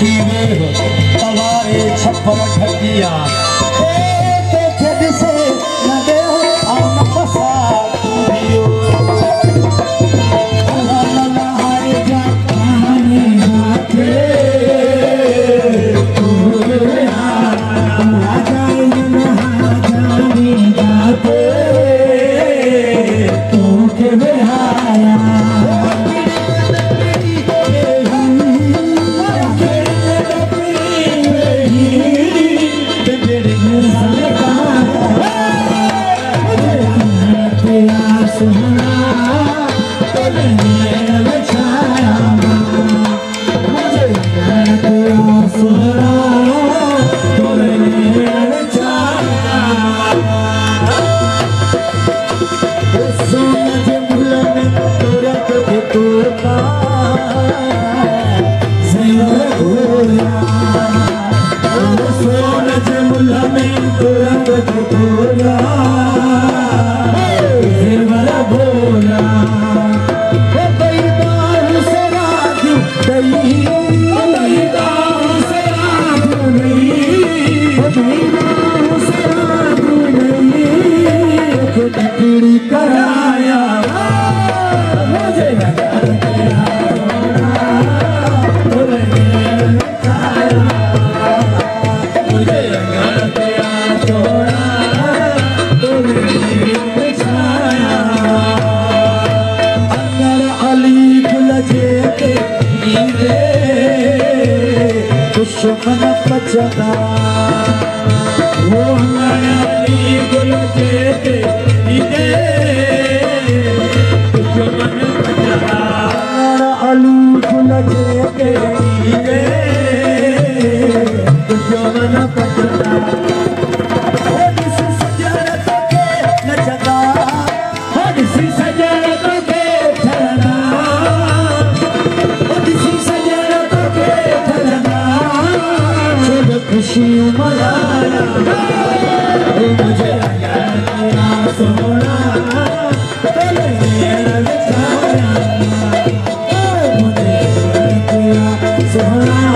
की वे तवारे छप्पर ढकिया देखे दिसे न दे आम पसा दियो हाय जा पानी हाथे दुश्मन बचना वो हमारी गुल जेते इदे दुश्मन बचना आलू गुल जेते इदे दुश्मन बचना दिस सजन के नचना दिस सजन के ठरना दिस सजन के ठरना खुशी मनाया मुझे तेरा सोना तेरे बिछाया मुझे तेरा सोना